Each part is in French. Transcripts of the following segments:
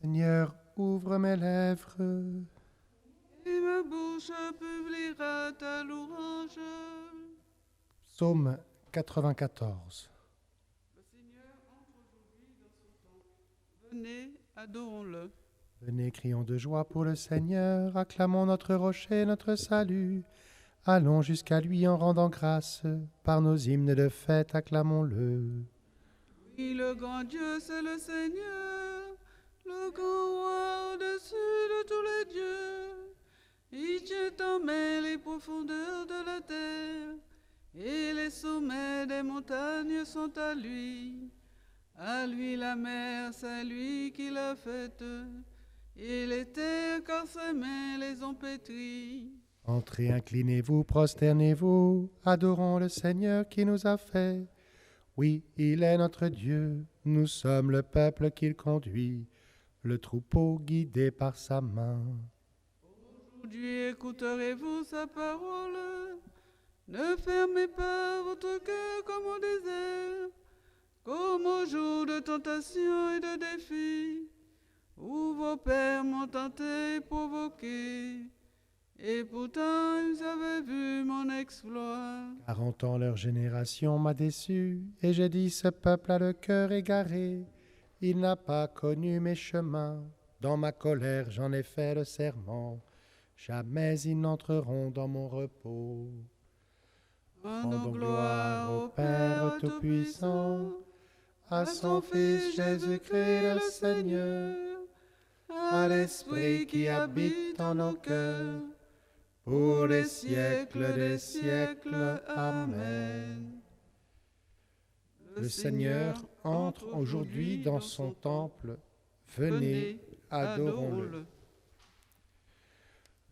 Seigneur, ouvre mes lèvres. Et ma bouche publiera ta louange. Psaume 94. Le Seigneur entre aujourd'hui dans son temple. Venez, adorons-le. Venez, crions de joie pour le Seigneur, acclamons notre rocher, notre salut. Allons jusqu'à lui en rendant grâce, par nos hymnes de fête, acclamons-le. Oui, le grand Dieu, c'est le Seigneur, le grand roi au-dessus de tous les dieux. Il tient en main les profondeurs de la terre, et les sommets des montagnes sont à lui. À lui la mer, c'est lui qui l'a faite, et les terres, car ses mains les ont pétries. Entrez, inclinez-vous, prosternez-vous, adorons le Seigneur qui nous a fait. Oui, il est notre Dieu, nous sommes le peuple qu'il conduit, le troupeau guidé par sa main. Aujourd'hui écouterez-vous sa parole. Ne fermez pas votre cœur comme au désert, comme au jour de tentation et de défi, où vos pères m'ont tenté et provoqué, et pourtant ils avaient vu mon exploit. 40 ans leur génération m'a déçu, et j'ai dit ce peuple a le cœur égaré. Il n'a pas connu mes chemins, dans ma colère j'en ai fait le serment. Jamais ils n'entreront dans mon repos. Rendons gloire au Père Tout-Puissant, à son Fils Jésus-Christ le Seigneur, à l'Esprit qui habite en nos cœurs, pour les siècles des siècles. Amen. Le Seigneur entre aujourd'hui dans son temple. Venez, adorons-le.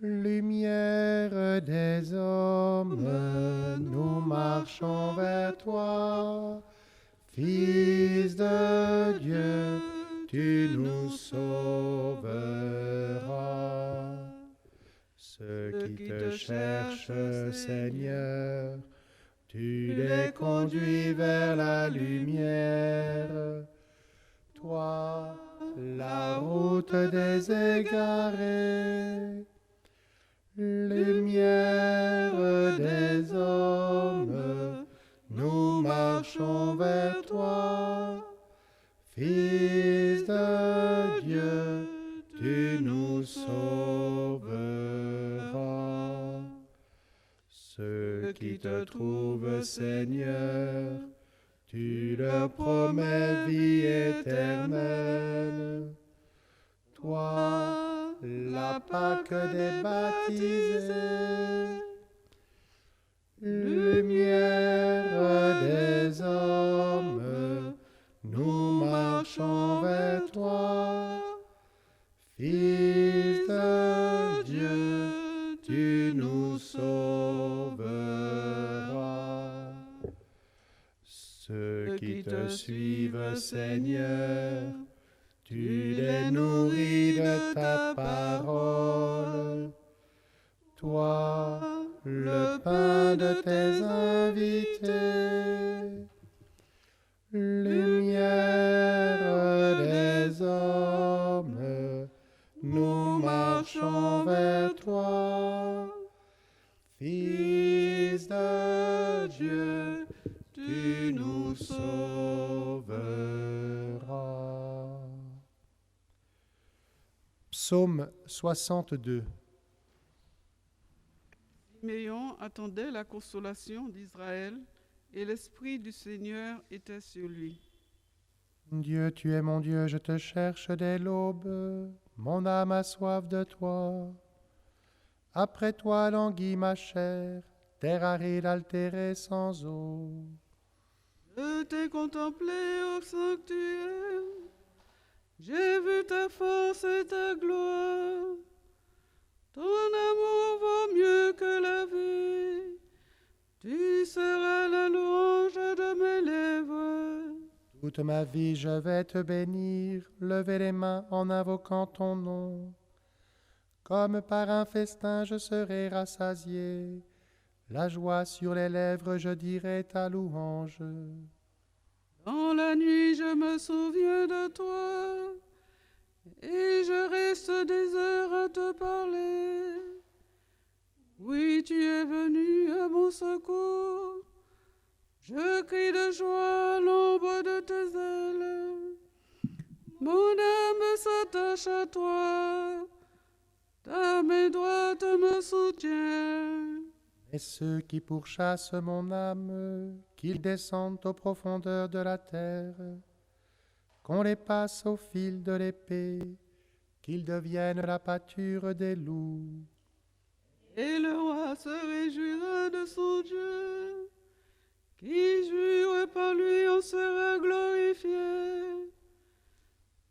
Lumière des hommes, nous marchons vers toi. Fils de Dieu, tu nous sauveras. Ceux qui te cherchent, Seigneur, tu les conduis vers la lumière. Toi, la route des égarés, lumière des hommes, nous marchons vers toi. Fils de Dieu, tu nous sauveras. Ceux qui te trouvent, Seigneur, tu leur promets vie éternelle. Toi, la Pâque des baptisés, lumière des hommes, nous marchons vers toi. Fils de Dieu, tu nous sauveras. Ceux qui te suivent, Seigneur, tu les nourris de ta parole. Toi, le pain de tes invités, lumière des hommes, nous marchons vers toi. Fils de Dieu, tu nous sauveras. Psaume 62. Siméon attendait la consolation d'Israël, et l'Esprit du Seigneur était sur lui. Dieu, tu es mon Dieu, je te cherche dès l'aube. Mon âme a soif de toi. Après toi languit ma chair, terre aride altérée sans eau. Je t'ai contemplé au sanctuaire, j'ai vu ta force et ta gloire. Ton amour vaut mieux que la vie, tu seras la louange de mes lèvres. Toute ma vie je vais te bénir, lever les mains en invoquant ton nom. Comme par un festin je serai rassasié, la joie sur les lèvres je dirai ta louange. Dans la nuit je me souviens de toi, et je reste des heures à te parler. Oui, tu es venu à mon secours. Je crie de joie à l'ombre de tes ailes. Mon âme s'attache à toi. Ta main droite me soutient. Et ceux qui pourchassent mon âme, qu'ils descendent aux profondeurs de la terre, qu'on les passe au fil de l'épée, qu'ils deviennent la pâture des loups. Et le roi se réjouira de son Dieu. Qui jure par lui en sera glorifié.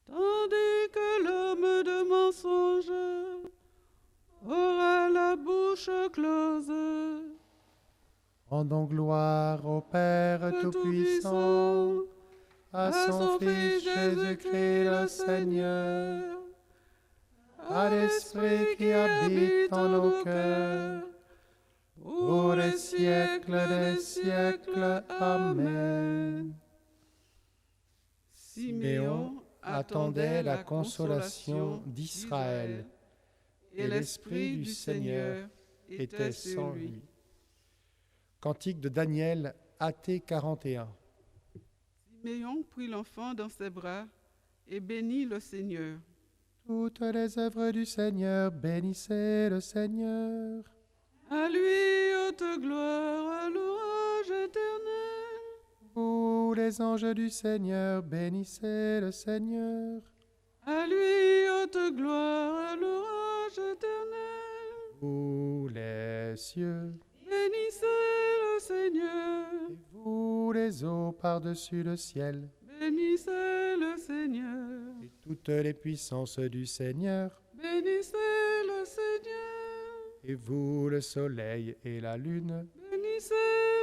Tandis que l'homme de mensonge aura la bouche close. Rendons gloire au Père Tout-Puissant, à son Fils Jésus-Christ le Seigneur, à l'Esprit qui habite en nos cœurs, pour les siècles des siècles. Amen. Siméon attendait la consolation d'Israël, et l'Esprit du Seigneur était sur lui. Cantique de Daniel, AT 41. Siméon prit l'enfant dans ses bras et bénit le Seigneur. Toutes les œuvres du Seigneur, bénissez le Seigneur. À lui haute gloire, louange éternelle. Vous les anges du Seigneur, bénissez le Seigneur. À lui haute gloire, louange éternelle. Vous les cieux, Bénissez le Seigneur. et vous les eaux par-dessus le ciel, Bénissez le Seigneur. et toutes les puissances du Seigneur, Bénissez le Seigneur. et vous le soleil et la lune, Bénissez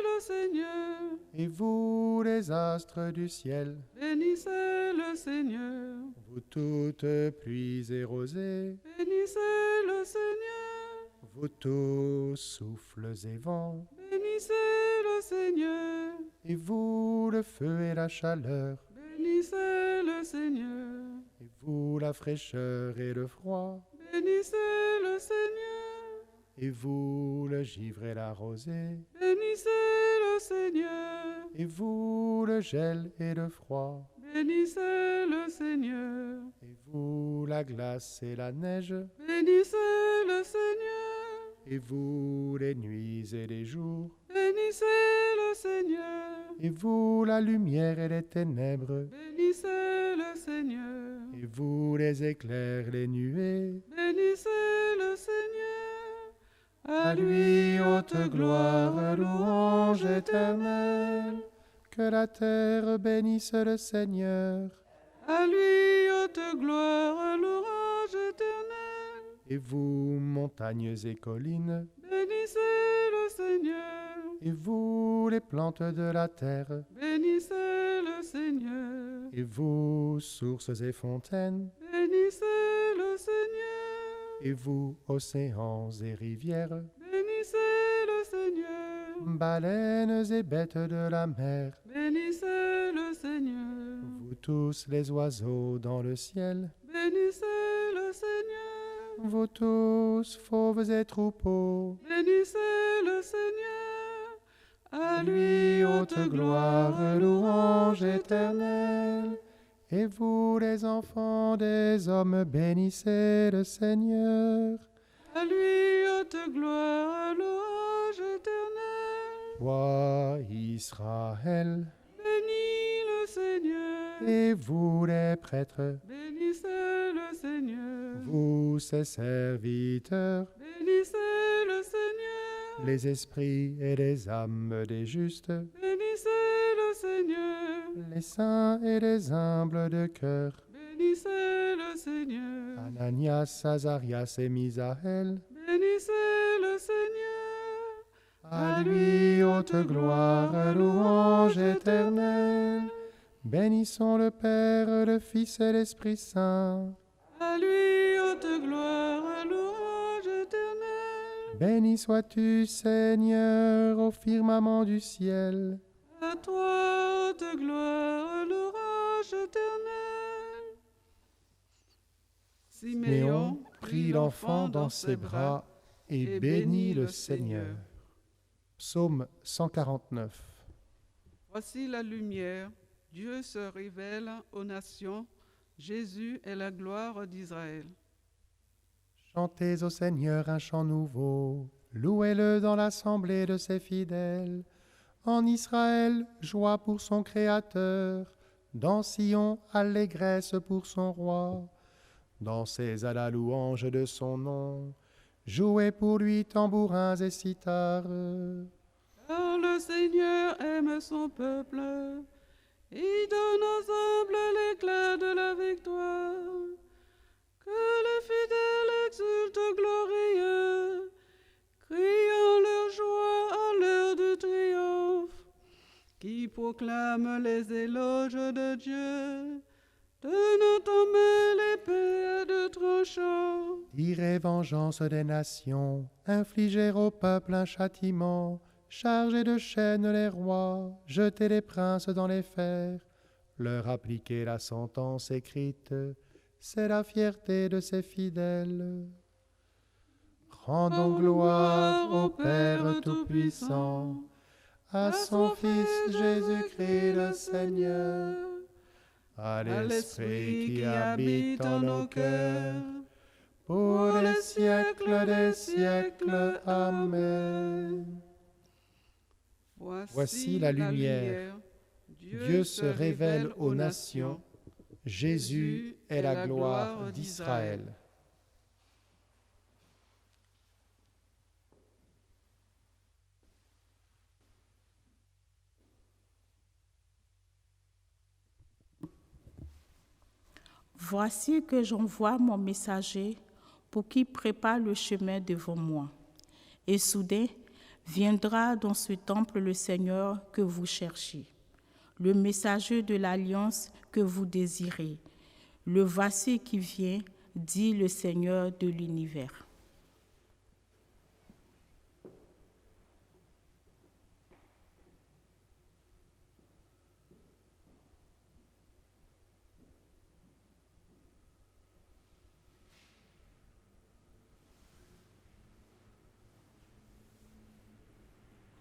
le Seigneur. et vous les astres du ciel, Bénissez le Seigneur. vous toutes pluies et rosées, Bénissez le Seigneur. vous tous souffles et vents, Bénissez le Seigneur. et vous le feu et la chaleur, Bénissez le Seigneur. et vous la fraîcheur et le froid, Bénissez le Seigneur. et vous le givre et la rosée, Bénissez le Seigneur. et vous le gel et le froid, Bénissez le Seigneur. et vous la glace et la neige, Bénissez le Seigneur. et vous les nuits et les jours, Bénissez le Seigneur. et vous la lumière et les ténèbres, Bénissez le Seigneur. et vous les éclairs, les nuées. Bénissez le Seigneur. À lui haute gloire, louange éternelle, que la terre bénisse le Seigneur. À lui haute gloire, louange éternelle. Et vous, montagnes et collines, Bénissez le Seigneur. et vous, les plantes de la terre, Bénissez le Seigneur. et vous, sources et fontaines, Bénissez le Seigneur. et vous, océans et rivières, Bénissez le Seigneur. baleines et bêtes de la mer, Bénissez le Seigneur. vous tous les oiseaux dans le ciel, Bénissez le Seigneur. vous tous, fauves et troupeaux, Bénissez le Seigneur. À lui haute gloire, louange éternelle. Et vous les enfants des hommes, bénissez le Seigneur. À lui haute gloire, louange éternelle. Toi, Israël, Bénis le Seigneur. et vous les prêtres, Bénissez le Seigneur. vous ses serviteurs, Bénissez le Seigneur. les esprits et les âmes des justes, Bénissez le Seigneur. les saints et les humbles de cœur, Bénissez le Seigneur. Ananias, Azarias et Misaël. Bénissez le Seigneur. À lui haute gloire, louange éternelle. Bénissons le Père, le Fils et l'Esprit Saint. À lui haute gloire, louange éternelle. Béni sois-tu, Seigneur, au firmament du ciel. À toi, haute gloire, louange éternelle. Siméon prit l'enfant dans ses bras et bénit le Seigneur. Psaume 149. Voici la lumière, Dieu se révèle aux nations, Jésus est la gloire d'Israël. Chantez au Seigneur un chant nouveau, louez-le dans l'assemblée de ses fidèles. En Israël, joie pour son Créateur, dans Sion, allégresse pour son roi. Dansez à la louange de son nom, jouez pour lui tambourins et cithars. Car le Seigneur aime son peuple, il donne aux humbles l'éclat de la victoire. Que les fidèles exultent glorieux, criant leur joie à l'heure du triomphe, qui proclament les éloges de Dieu, tenant en main l'épée de tranchant. Tirez vengeance des nations, infligez au peuple un châtiment, chargez de chaînes les rois, jetez les princes dans les fers, leur appliquez la sentence écrite, c'est la fierté de ses fidèles. Rendons gloire au Père Tout-Puissant, à son Fils Jésus-Christ le Seigneur, à l'Esprit qui habite en nos cœurs, pour les siècles des siècles. Amen. Voici la lumière. Dieu se révèle aux nations. Jésus est la gloire d'Israël. Voici que j'envoie mon messager pour qu'il prépare le chemin devant moi. Et soudain, viendra dans ce temple le Seigneur que vous cherchez, le messager de l'alliance que vous désirez. Le voici qui vient, dit le Seigneur de l'univers.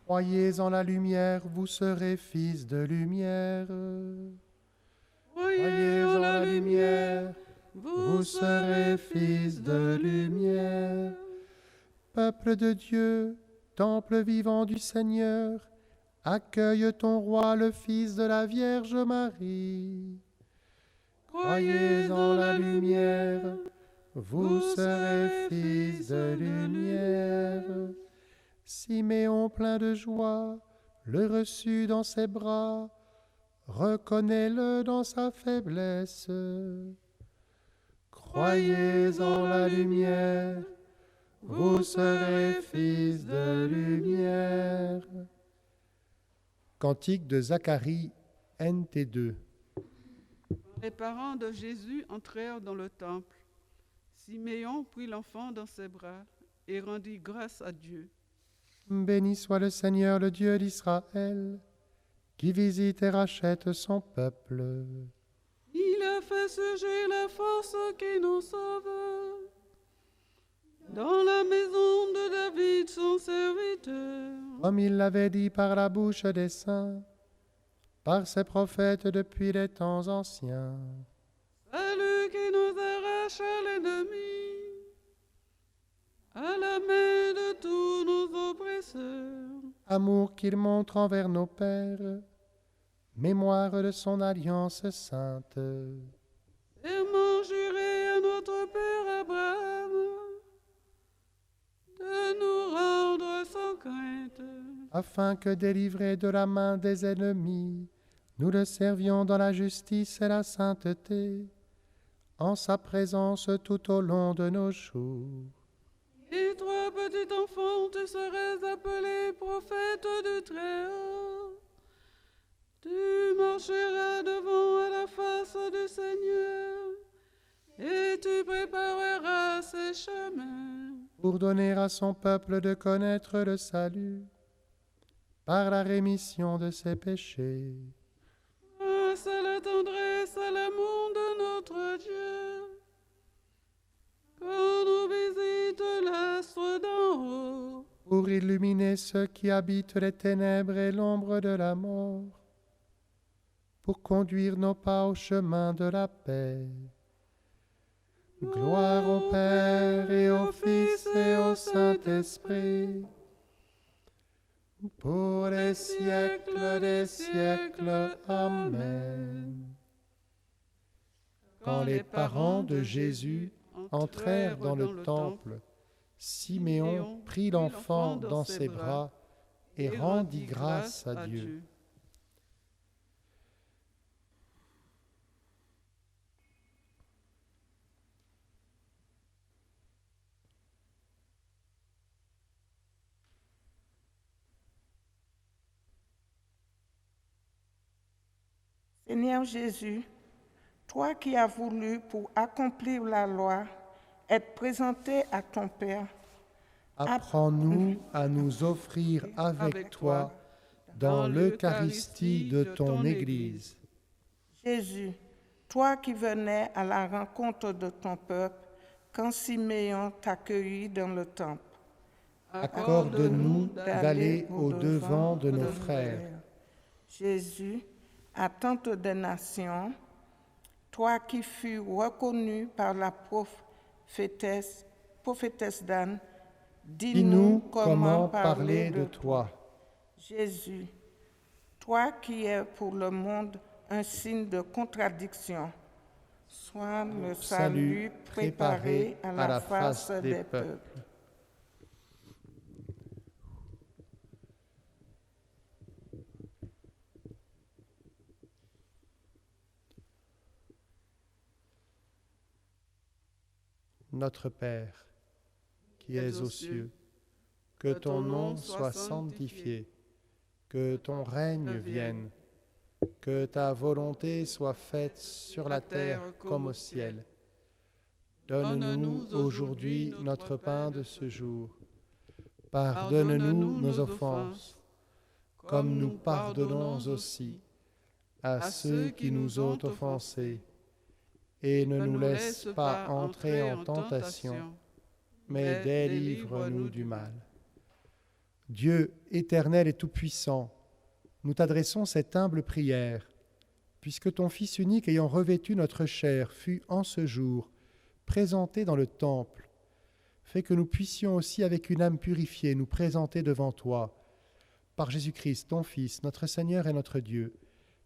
Croyez en la lumière, vous serez fils de lumière. Croyez en la lumière, vous serez fils de lumière. Peuple de Dieu, temple vivant du Seigneur, accueille ton roi, le Fils de la Vierge Marie. Croyez en la lumière, vous serez fils de lumière. Siméon plein de joie, le reçut dans ses bras, reconnais-le dans sa faiblesse. Croyez en la lumière, vous serez fils de lumière. Cantique de Zacharie, NT2. Les parents de Jésus entrèrent dans le temple. Siméon prit l'enfant dans ses bras et rendit grâce à Dieu. Béni soit le Seigneur, le Dieu d'Israël, qui visite et rachète son peuple. Il a fait surgir la force qui nous sauve. Dans la maison de David, son serviteur. Comme il l'avait dit par la bouche des saints, par ses prophètes depuis les temps anciens. Salut qui nous arrache à l'ennemi, à la main de tous nos oppresseurs. Amour qu'il montre envers nos pères, mémoire de son alliance sainte. Serment juré à notre Père Abraham, de nous rendre sans crainte. Afin que, délivrés de la main des ennemis, nous le servions dans la justice et la sainteté, en sa présence tout au long de nos jours. Et toi, petit enfant, tu serais appelé prophète du Très-Haut. Tu marcheras devant à la face du Seigneur, et tu prépareras ses chemins. Pour donner à son peuple de connaître le salut, par la rémission de ses péchés. Grâce à la tendresse, à l'amour de notre Dieu, qu'on nous visite l'astre d'en haut, pour illuminer ceux qui habitent les ténèbres et l'ombre de la mort, pour conduire nos pas au chemin de la paix. Gloire au Père et au Fils et au Saint-Esprit, pour les siècles des siècles. Amen. Quand les parents de Jésus entrèrent dans le temple, Siméon prit l'enfant dans ses bras et rendit grâce à Dieu. Seigneur Jésus, toi qui as voulu, pour accomplir la loi, être présenté à ton Père, apprends-nous à nous offrir avec toi dans l'Eucharistie de ton Église. Jésus, toi qui venais à la rencontre de ton peuple quand Siméon t'accueillit dans le temple, accorde-nous d'aller au-devant de nos frères. Jésus, attente des nations, toi qui fus reconnu par la prophétesse d'Anne, dis-nous comment parler de toi. Jésus, toi qui es pour le monde un signe de contradiction, sois le salut préparé à la face des peuples. Notre Père, qui es aux cieux, que ton nom soit sanctifié, que ton règne vienne, que ta volonté soit faite sur la terre comme au ciel. Donne-nous aujourd'hui notre pain de ce jour. Pardonne-nous nos offenses, comme nous pardonnons aussi à ceux qui nous ont offensés. Et ne nous laisse pas entrer en tentation, mais délivre-nous du mal. Dieu éternel et tout-puissant, nous t'adressons cette humble prière, puisque ton Fils unique ayant revêtu notre chair fut en ce jour présenté dans le temple, fais que nous puissions aussi avec une âme purifiée nous présenter devant toi, par Jésus-Christ, ton Fils, notre Seigneur et notre Dieu,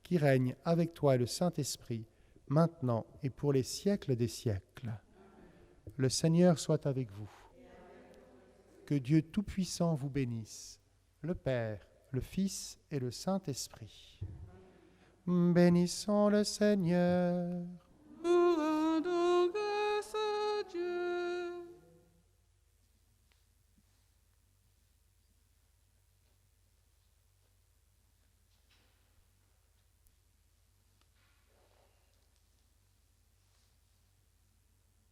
qui règne avec toi et le Saint-Esprit, maintenant et pour les siècles des siècles. Le Seigneur soit avec vous. Que Dieu Tout-Puissant vous bénisse, le Père, le Fils et le Saint-Esprit. Bénissons le Seigneur.